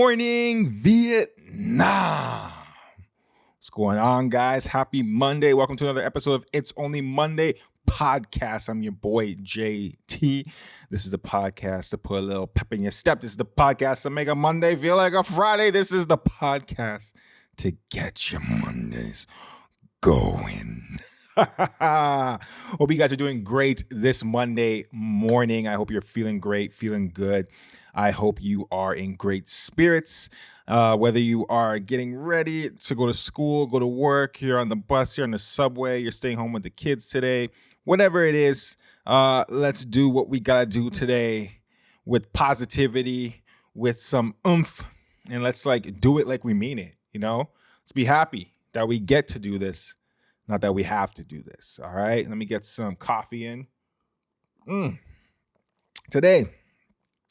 morning, Vietnam. What's going on, guys? Happy Monday. Welcome to another episode of It's Only Monday podcast. I'm your boy, JT. This is the podcast to put a little pep in your step. This is the podcast to make a Monday feel like a Friday. This is the podcast to get your Mondays going. Hope you guys are doing great this Monday morning. I hope you're feeling great, feeling good. I hope you are in great spirits. Whether you are getting ready to go to school, go to work, you're on the bus, you're on the subway, you're staying home with the kids today, whatever it is, let's do what we gotta do today with positivity, with some oomph, and let's do it like we mean it, Let's be happy that we get to do this. Not that we have to do this, all right? Let me get some coffee in. Today,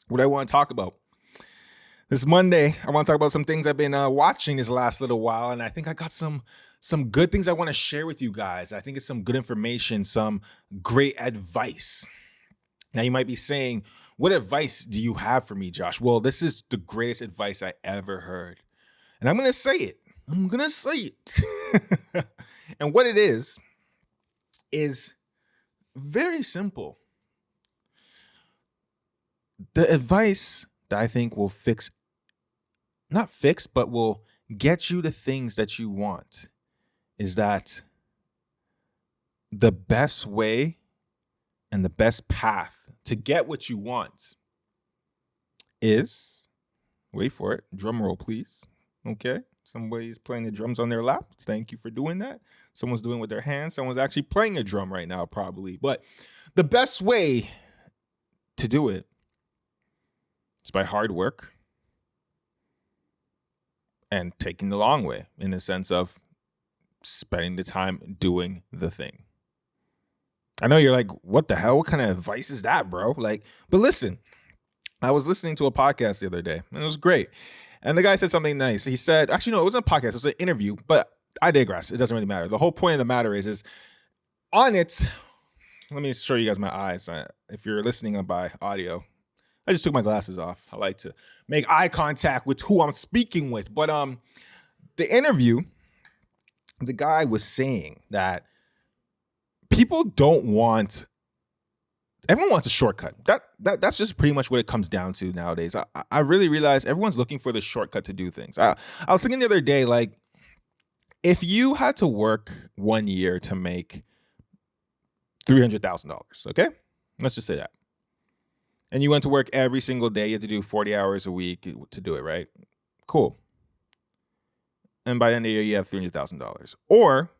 what I want to talk about. This Monday, I want to talk about some things I've been watching this last little while, and I think I got some good things I want to share with you guys. I think it's some good information, some great advice. Now, you might be saying, what advice do you have for me, Josh? Well, this is the greatest advice I ever heard, and I'm going to say it. And what it is very simple. The advice that I think will will get you the things that you want is that the best way and the best path to get what you want is, wait for it, drum roll, please. Okay. Somebody's playing the drums on their laps. Thank you for doing that. Someone's doing it with their hands. Someone's actually playing a drum right now, probably. But the best way to do it is by hard work and taking the long way, in the sense of spending the time doing the thing. I know you're like, what the hell? What kind of advice is that, bro? But listen, I was listening to a podcast the other day, and it was great. And the guy said something nice. He said, actually, no, it wasn't a podcast. It was an interview, but I digress. It doesn't really matter. The whole point of the matter is on it, let me show you guys my eyes. If you're listening by audio, I just took my glasses off. I like to make eye contact with who I'm speaking with. But the interview, the guy was saying that everyone wants a shortcut. That's just pretty much what it comes down to nowadays. I really realize everyone's looking for the shortcut to do things. I was thinking the other day, if you had to work 1 year to make $300,000, okay? Let's just say that. And you went to work every single day. You had to do 40 hours a week to do it, right? Cool. And by the end of the year, you have $300,000. Or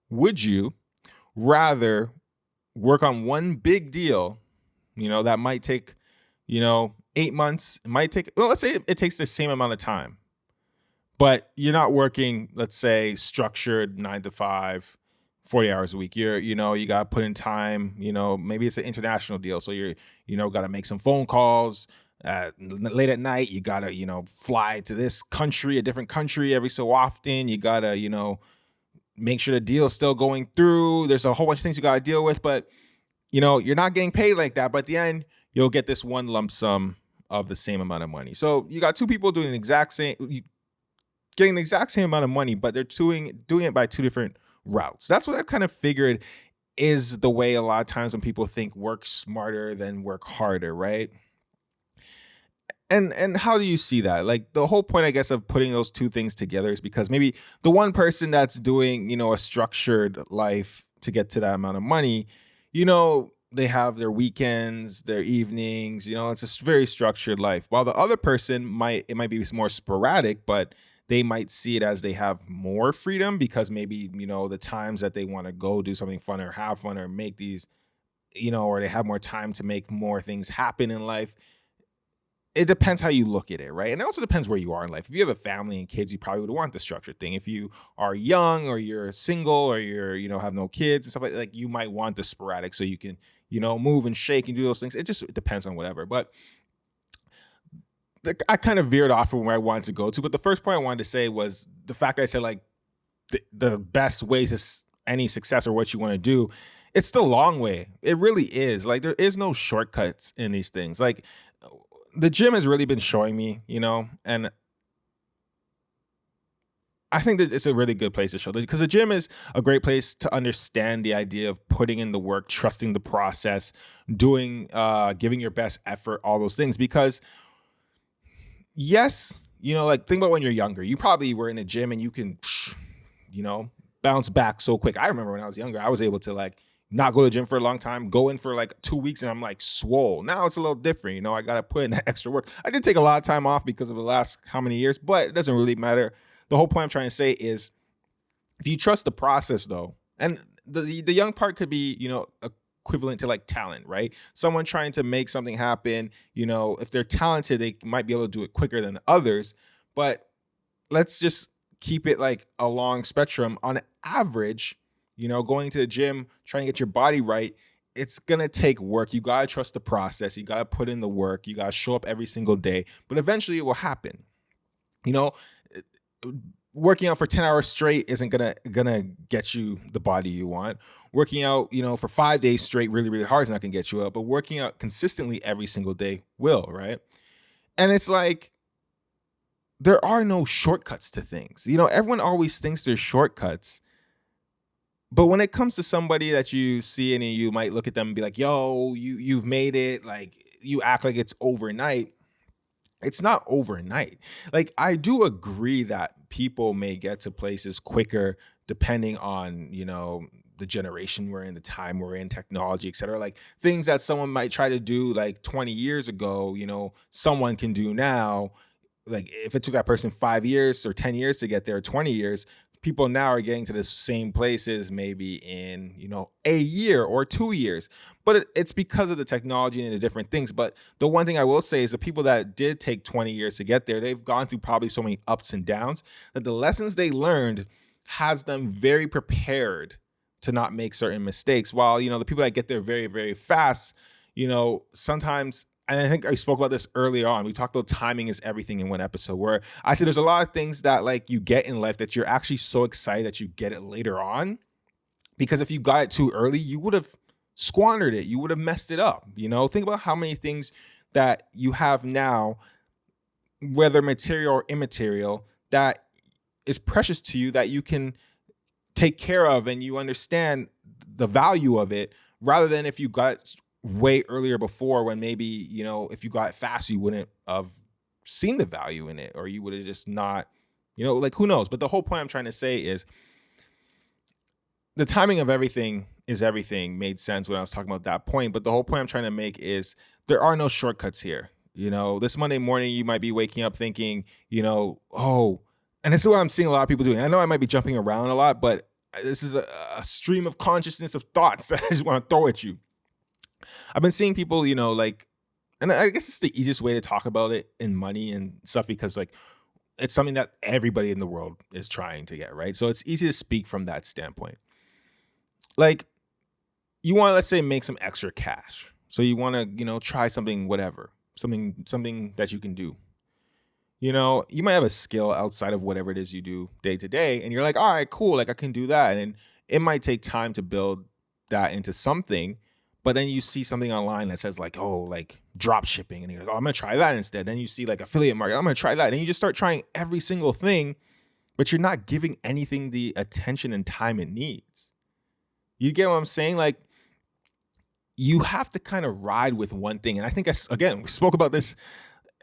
would you rather work on one big deal, that might take, 8 months. It might take, let's say it takes the same amount of time, but you're not working, let's say, structured 9 to 5, 40 hours a week. You got to put in time, maybe it's an international deal. So you're, got to make some phone calls late at night. You got to, fly to this country, a different country every so often. You got to, make sure the deal's still going through. There's a whole bunch of things you got to deal with, but you're not getting paid like that. But at the end, you'll get this one lump sum of the same amount of money. So you got two people getting the exact same amount of money, but they're doing it by two different routes. That's what I kind of figured is the way a lot of times when people think work smarter than work harder, right? And how do you see that? The whole point, I guess, of putting those two things together is because maybe the one person that's doing, a structured life to get to that amount of money, they have their weekends, their evenings, it's a very structured life. While the other person might be more sporadic, but they might see it as they have more freedom because maybe, the times that they want to go do something fun or have fun or make these, or they have more time to make more things happen in life. It depends how you look at it, right? And it also depends where you are in life. If you have a family and kids, you probably would want the structured thing. If you are young or you're single or you're, have no kids and stuff like you might want the sporadic so you can, move and shake and do those things. It just depends on whatever. But I kind of veered off from where I wanted to go to. But the first point I wanted to say was the fact that I said the best way to any success or what you want to do, it's the long way. It really is. There is no shortcuts in these things. The gym has really been showing me, and I think that it's a really good place to show that, because the gym is a great place to understand the idea of putting in the work, trusting the process, doing, giving your best effort, all those things. Because yes, like think about when you're younger, you probably were in a gym and you can, bounce back so quick. I remember when I was younger, I was able to like not go to the gym for a long time, go in for like 2 weeks and I'm like swole. Now it's a little different. I got to put in that extra work. I did take a lot of time off because of the last how many years, but it doesn't really matter. The whole point I'm trying to say is if you trust the process though, and the young part could be, equivalent to like talent, right? Someone trying to make something happen, if they're talented, they might be able to do it quicker than others. But let's just keep it like a long spectrum. On average, going to the gym, trying to get your body right, it's going to take work. You got to trust the process. You got to put in the work. You got to show up every single day, but eventually it will happen. Working out for 10 hours straight isn't gonna get you the body you want. Working out, for 5 days straight really, really hard is not gonna get you up, but working out consistently every single day will, right? And it's like, there are no shortcuts to things. Everyone always thinks there's shortcuts. But when it comes to somebody that you see and you might look at them and be like, yo, you've made it, like you act like it's overnight. It's not overnight. Like, I do agree that people may get to places quicker depending on, the generation we're in, the time we're in, technology, et cetera. Like things that someone might try to do like 20 years ago, someone can do now. Like if it took that person 5 years or 10 years to get there, 20 years, people now are getting to the same places maybe in, a year or 2 years. But it's because of the technology and the different things. But the one thing I will say is the people that did take 20 years to get there, they've gone through probably so many ups and downs that the lessons they learned has them very prepared to not make certain mistakes. While, the people that get there very, very fast, sometimes, and I think I spoke about this earlier on. We talked about timing is everything in one episode, where I said there's a lot of things that like you get in life that you're actually so excited that you get it later on. Because if you got it too early, you would have squandered it. You would have messed it up. Think about how many things that you have now, whether material or immaterial, that is precious to you that you can take care of and you understand the value of it, rather than if you got way earlier before, when maybe, if you got it fast, you wouldn't have seen the value in it, or you would have just not, like who knows. But the whole point I'm trying to say is the timing of everything is everything made sense when I was talking about that point. But the whole point I'm trying to make is there are no shortcuts here. This Monday morning, you might be waking up thinking, oh, and this is what I'm seeing a lot of people doing. I know I might be jumping around a lot, but this is a stream of consciousness of thoughts that I just want to throw at you. I've been seeing people, like, and I guess it's the easiest way to talk about it in money and stuff, because like it's something that everybody in the world is trying to get, right? So it's easy to speak from that standpoint. Like, you want to, let's say, make some extra cash. So you want to, try something, whatever, something that you can do. You might have a skill outside of whatever it is you do day to day, and you're like, all right, cool, like I can do that. And it might take time to build that into something, but then you see something online that says like, oh, like drop shipping, and you're like, oh, I'm gonna try that instead. Then you see like affiliate marketing, I'm gonna try that. And you just start trying every single thing, but you're not giving anything the attention and time it needs. You get what I'm saying? Like, you have to kind of ride with one thing. And I think, we spoke about this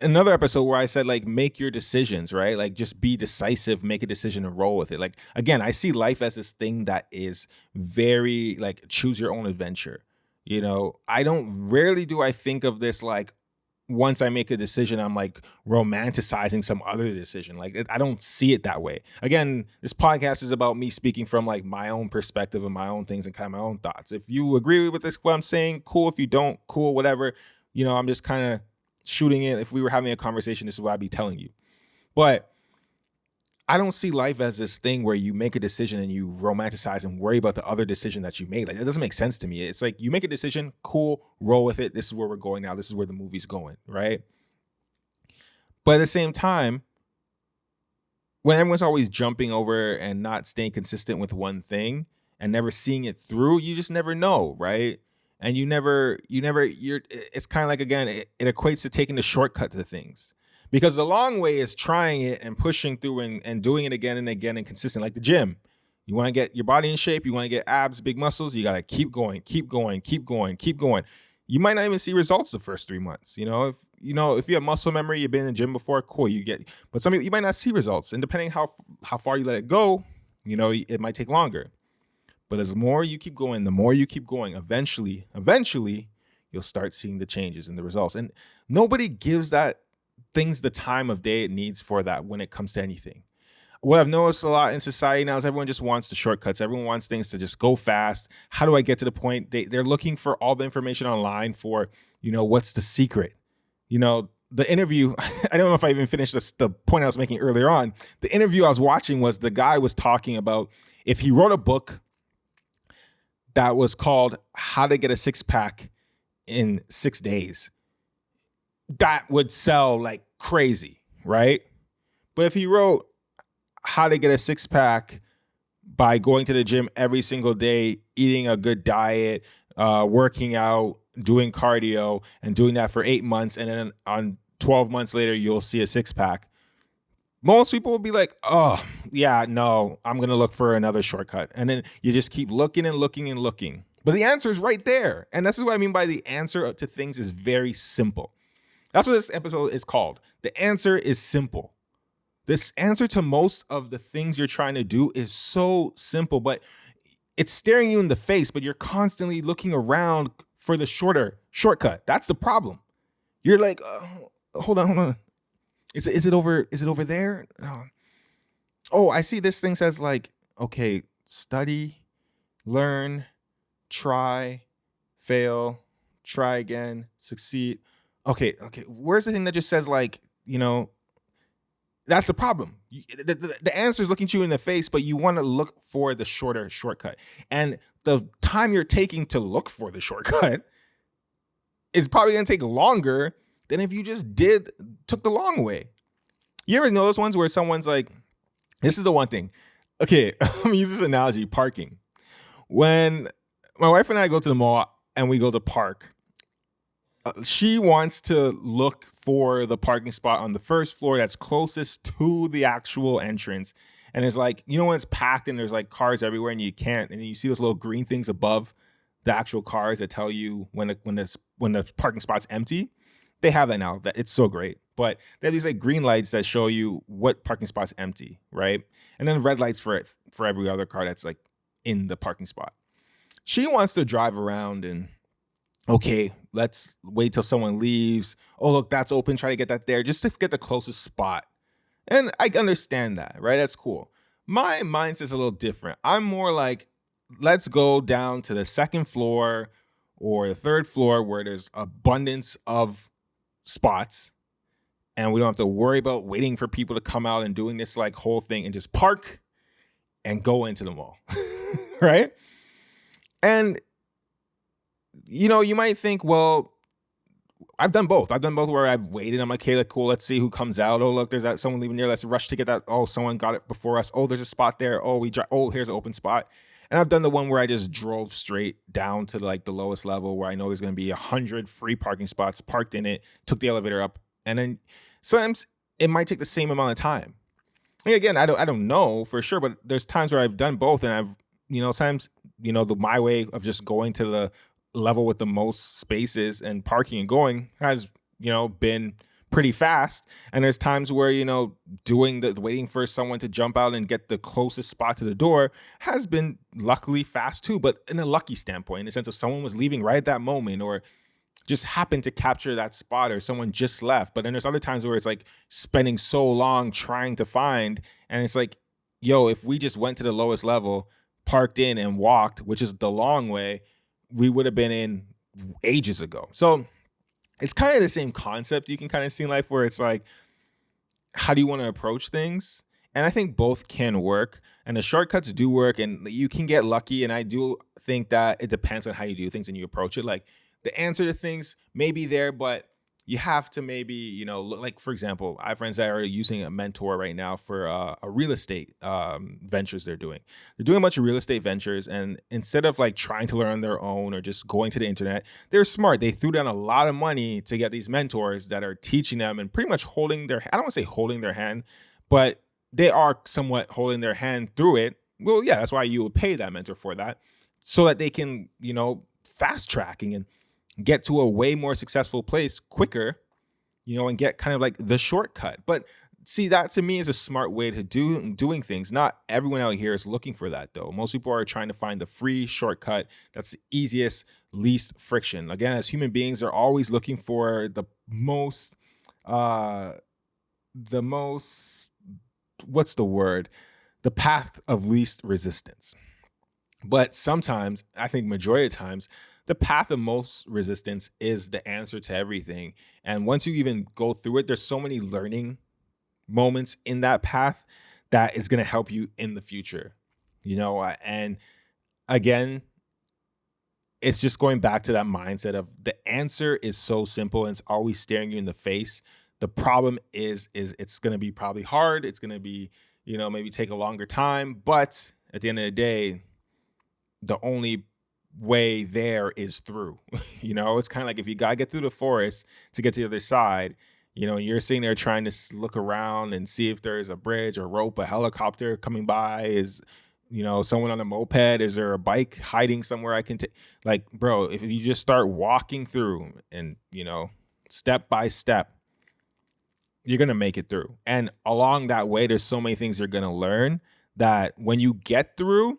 another episode where I said, like, make your decisions, right? Like, just be decisive, make a decision and roll with it. Like, again, I see life as this thing that is very, like, choose your own adventure. Rarely do I think of this like, once I make a decision, I'm like romanticizing some other decision. Like, I don't see it that way. Again, this podcast is about me speaking from like my own perspective and my own things and kind of my own thoughts. If you agree with this, what I'm saying, cool. If you don't, cool, whatever. I'm just kind of shooting it. If we were having a conversation, this is what I'd be telling you. But I don't see life as this thing where you make a decision and you romanticize and worry about the other decision that you made. Like, it doesn't make sense to me. It's like you make a decision, cool, roll with it. This is where we're going now. This is where the movie's going, right? But at the same time, when everyone's always jumping over and not staying consistent with one thing and never seeing it through, you just never know, right? And it's kind of like, again, it equates to taking the shortcut to things. Because the long way is trying it and pushing through and doing it again and again and consistent, like the gym. You want to get your body in shape, you want to get abs, big muscles, you got to keep going, keep going, keep going, keep going. You might not even see results the first 3 months. If you have muscle memory, you've been in the gym before, cool, but some of you might not see results. And depending how far you let it go, it might take longer. But as more you keep going, the more you keep going, eventually, you'll start seeing the changes and the results. And nobody gives that things the time of day it needs for that when it comes to anything. What I've noticed a lot in society now is everyone just wants the shortcuts. Everyone wants things to just go fast. How do I get to the point? They're looking for all the information online for, what's the secret? The interview, I don't know if I even finished the point I was making earlier on. The interview I was watching was the guy was talking about if he wrote a book that was called How to Get a Six-Pack in 6 Days, that would sell like crazy, right? But if he wrote How to Get a Six-Pack by going to the gym every single day, eating a good diet, working out, doing cardio, and doing that for 8 months, and then on 12 months later, you'll see a six-pack, most people will be like, oh, yeah, no, I'm going to look for another shortcut. And then you just keep looking and looking and looking. But the answer is right there. And this is what I mean by the answer to things is very simple. That's what this episode is called. The answer is simple. This answer to most of the things you're trying to do is so simple, but it's staring you in the face, but you're constantly looking around for the shortcut. That's the problem. You're like, hold on. Is it over there? Oh, I see this thing says like, okay, study, learn, try, fail, try again, succeed. Okay. Where's the thing that just says like, that's the problem. The answer is looking at you in the face, but you want to look for the shorter shortcut. And the time you're taking to look for the shortcut is probably going to take longer than if you just took the long way. You ever know those ones where someone's like, this is the one thing. Okay, let me use this analogy, parking. When my wife and I go to the mall and we go to park, she wants to look for the parking spot on the first floor that's closest to the actual entrance. And it's like, when it's packed and there's like cars everywhere and you can't, and you see those little green things above the actual cars that tell you when the parking spot's empty. They have that now. That it's so great. But they have these like green lights that show you what parking spot's empty, right? And then red lights for every other car that's like in the parking spot. She wants to drive around and, okay, let's wait till someone leaves. Oh, look, that's open. Try to get that there just to get the closest spot. And I understand that, right? That's cool. My mindset's a little different. I'm more like, let's go down to the second floor or the third floor where there's abundance of spots and we don't have to worry about waiting for people to come out and doing this like whole thing, and just park and go into the mall. Right? And you might think, well, I've done both where I've waited. I'm like, okay, cool, let's see who comes out. Oh, look, there's someone leaving there, let's rush to get that. Oh, someone got it before us. Oh, there's a spot there. Oh, here's an open spot. And I've done the one where I just drove straight down to like the lowest level where I know there's going to be 100 free parking spots, parked in it, took the elevator up. And then sometimes it might take the same amount of time. And again, I don't know for sure, but there's times where I've done both, and I've, sometimes, my way of just going to the level with the most spaces and parking and going has, been pretty fast. And there's times where, waiting for someone to jump out and get the closest spot to the door has been luckily fast too, but in a lucky standpoint, in the sense of someone was leaving right at that moment or just happened to capture that spot, or someone just left. But then there's other times where it's like spending so long trying to find, and it's like, yo, if we just went to the lowest level, parked in and walked, which is the long way, we would have been in ages ago. So it's kind of the same concept you can kind of see in life, where it's like, how do you want to approach things? And I think both can work, and the shortcuts do work, and you can get lucky. And I do think that it depends on how you do things and you approach it. Like, the answer to things may be there, but you have to maybe, look, like, for example, I have friends that are using a mentor right now for a real estate ventures they're doing. They're doing a bunch of real estate ventures. And instead of like trying to learn on their own or just going to the internet, they're smart. They threw down a lot of money to get these mentors that are teaching them and pretty much holding their, I don't want to say holding their hand, but they are somewhat holding their hand through it. Well, yeah, that's why you would pay that mentor for that, so that they can, fast tracking and get to a way more successful place quicker, and get kind of like the shortcut. But see, that to me is a smart way to doing things. Not everyone out here is looking for that though. Most people are trying to find the free shortcut that's the easiest, least friction. Again, as human beings, are always looking for uh the most what's the word? The path of least resistance. But sometimes, I think majority of times, the path of most resistance is the answer to everything. And once you even go through it, there's so many learning moments in that path that is going to help you in the future. And again, it's just going back to that mindset of the answer is so simple and it's always staring you in the face. The problem is it's going to be probably hard. It's going to be, maybe take a longer time. But at the end of the day, the only way there is through. It's kind of like if you gotta get through the forest to get to the other side, and you're sitting there trying to look around and see if there's a bridge, a rope, a helicopter coming by, is someone on a moped, is there a bike hiding somewhere I can take? Like, bro, if you just start walking through and step by step, you're gonna make it through. And along that way, there's so many things you're gonna learn that when you get through,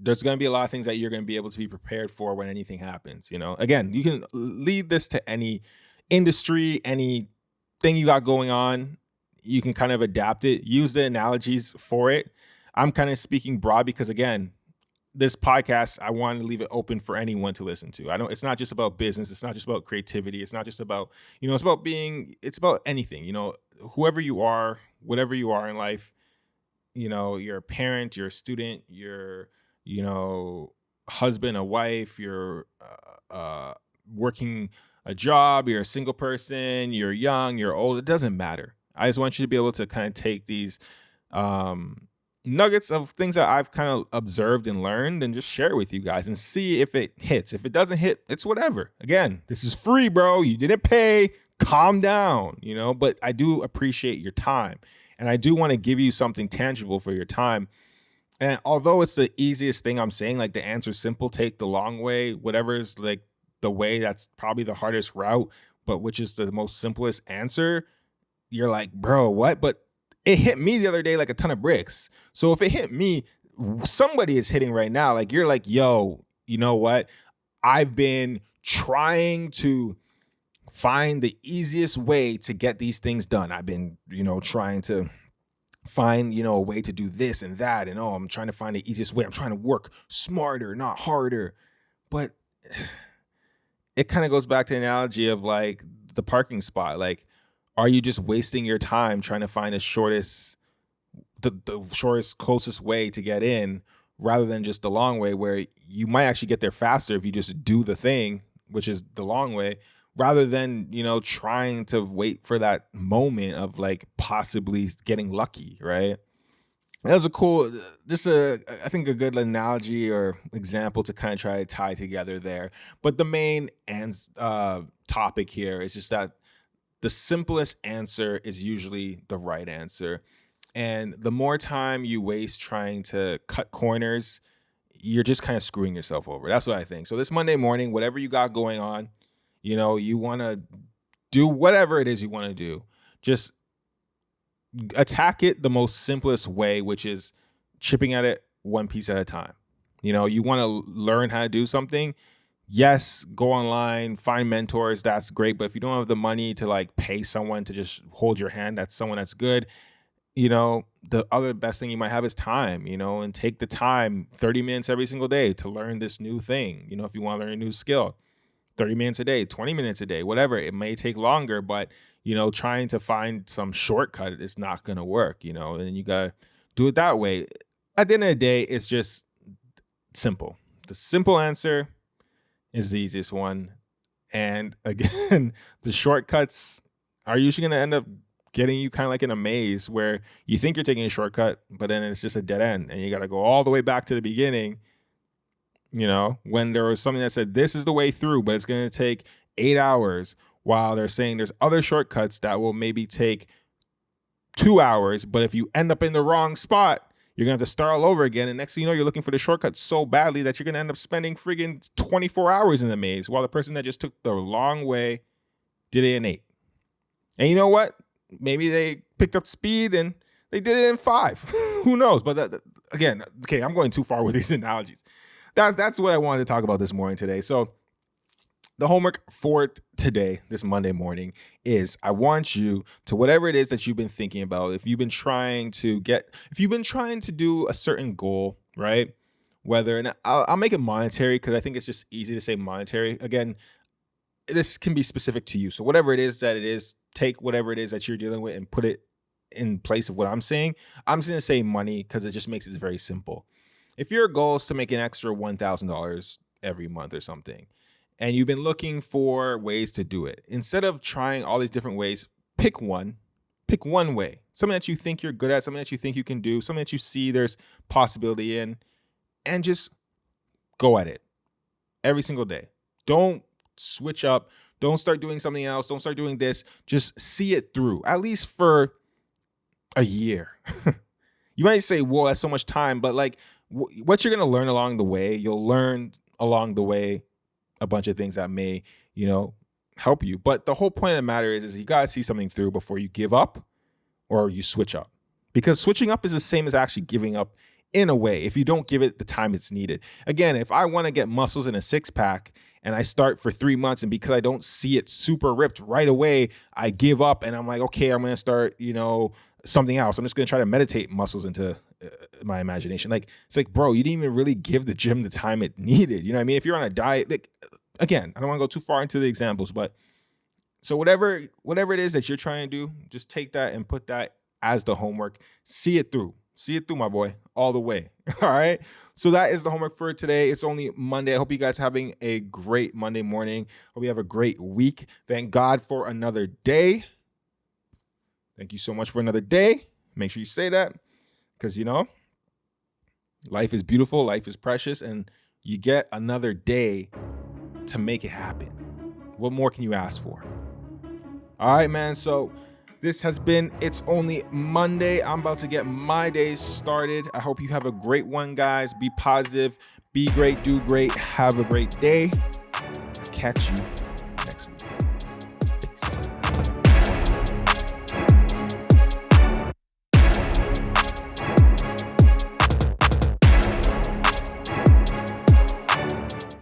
there's going to be a lot of things that you're going to be able to be prepared for when anything happens. Again, you can lead this to any industry, anything you got going on. You can kind of adapt it, use the analogies for it. I'm kind of speaking broad because, again, this podcast, I want to leave it open for anyone to listen to. I know it's not just about business. It's not just about creativity. It's not just about, it's about anything, whoever you are, whatever you are in life, you're a parent, you're a student, you're, husband, a wife, you're working a job, you're a single person, you're young, you're old, it doesn't matter. I just want you to be able to kind of take these nuggets of things that I've kind of observed and learned and just share with you guys and see if it hits. If it doesn't hit, it's whatever. Again, this is free, bro. You didn't pay. Calm down, but I do appreciate your time. And I do want to give you something tangible for your time. And although it's the easiest thing I'm saying, like the answer's simple, take the long way, whatever is like the way that's probably the hardest route, but which is the most simplest answer, you're like, bro, what? But it hit me the other day like a ton of bricks. So if it hit me, somebody is hitting right now. Like, you're like, yo, you know what? I've been trying to find the easiest way to get these things done. I've been, trying to find, a way to do this and that. And I'm trying to find the easiest way. I'm trying to work smarter, not harder. But it kind of goes back to the analogy of like the parking spot. Like, are you just wasting your time trying to find the shortest, closest way to get in rather than just the long way, where you might actually get there faster if you just do the thing, which is the long way, rather than, trying to wait for that moment of like possibly getting lucky, right? That was a cool, I think a good analogy or example to kind of try to tie together there. But the main topic here is just that the simplest answer is usually the right answer. And the more time you waste trying to cut corners, you're just kind of screwing yourself over. That's what I think. So this Monday morning, whatever you got going on, you want to do whatever it is you want to do. Just attack it the most simplest way, which is chipping at it one piece at a time. You want to learn how to do something. Yes, go online, find mentors. That's great. But if you don't have the money to like pay someone to just hold your hand, that's someone that's good. The other best thing you might have is time, and take the time, 30 minutes every single day to learn this new thing. If you want to learn a new skill, 30 minutes a day, 20 minutes a day, whatever. It may take longer, but, trying to find some shortcut is not going to work, and you got to do it that way. At the end of the day, it's just simple. The simple answer is the easiest one. And again, the shortcuts are usually going to end up getting you kind of like in a maze where you think you're taking a shortcut, but then it's just a dead end and you got to go all the way back to the beginning, when there was something that said this is the way through, but it's going to take 8 hours, while they're saying there's other shortcuts that will maybe take 2 hours. But if you end up in the wrong spot, you're going to have to start all over again. And next thing you know, you're looking for the shortcut so badly that you're going to end up spending friggin' 24 hours in the maze, while the person that just took the long way did it in 8. And you know what? Maybe they picked up speed and they did it in 5. Who knows? But again, okay, I'm going too far with these analogies. That's what I wanted to talk about this morning today. So the homework for today, this Monday morning, is I want you to, whatever it is that you've been thinking about, if you've been trying to do a certain goal, right? And I'll make it monetary because I think it's just easy to say monetary. Again, this can be specific to you. So whatever it is, take whatever it is that you're dealing with and put it in place of what I'm saying. I'm just going to say money because it just makes it very simple. If your goal is to make an extra $1,000 every month or something, and you've been looking for ways to do it, instead of trying all these different ways, pick one way, something that you think you're good at, something that you think you can do, something that you see there's possibility in, and just go at it every single day. Don't switch up. Don't start doing something else. Don't start doing this. Just see it through, at least for a year. You might say, whoa, that's so much time, but like what you're going to learn along the way, you'll learn along the way a bunch of things that may, help you. But the whole point of the matter is you got to see something through before you give up or you switch up. Because switching up is the same as actually giving up in a way, if you don't give it the time it's needed. Again, if I want to get muscles in a 6-pack and I start for 3 months, and because I don't see it super ripped right away, I give up and I'm like, okay, I'm going to start, something else. I'm just going to try to meditate muscles into my imagination. Like, it's like, bro, you didn't even really give the gym the time it needed. You know what I mean? If you're on a diet, like, again, I don't want to go too far into the examples, but so whatever it is that you're trying to do, just take that and put that as the homework. See it through, my boy, all the way. All right. So that is the homework for today. It's only Monday. I hope you guys are having a great Monday morning. Hope you have a great week. Thank God for another day. Thank you so much for another day. Make sure you say that because, life is beautiful. Life is precious. And you get another day to make it happen. What more can you ask for? All right, man. So this has been It's Only Monday. I'm about to get my day started. I hope you have a great one, guys. Be positive. Be great. Do great. Have a great day. Catch you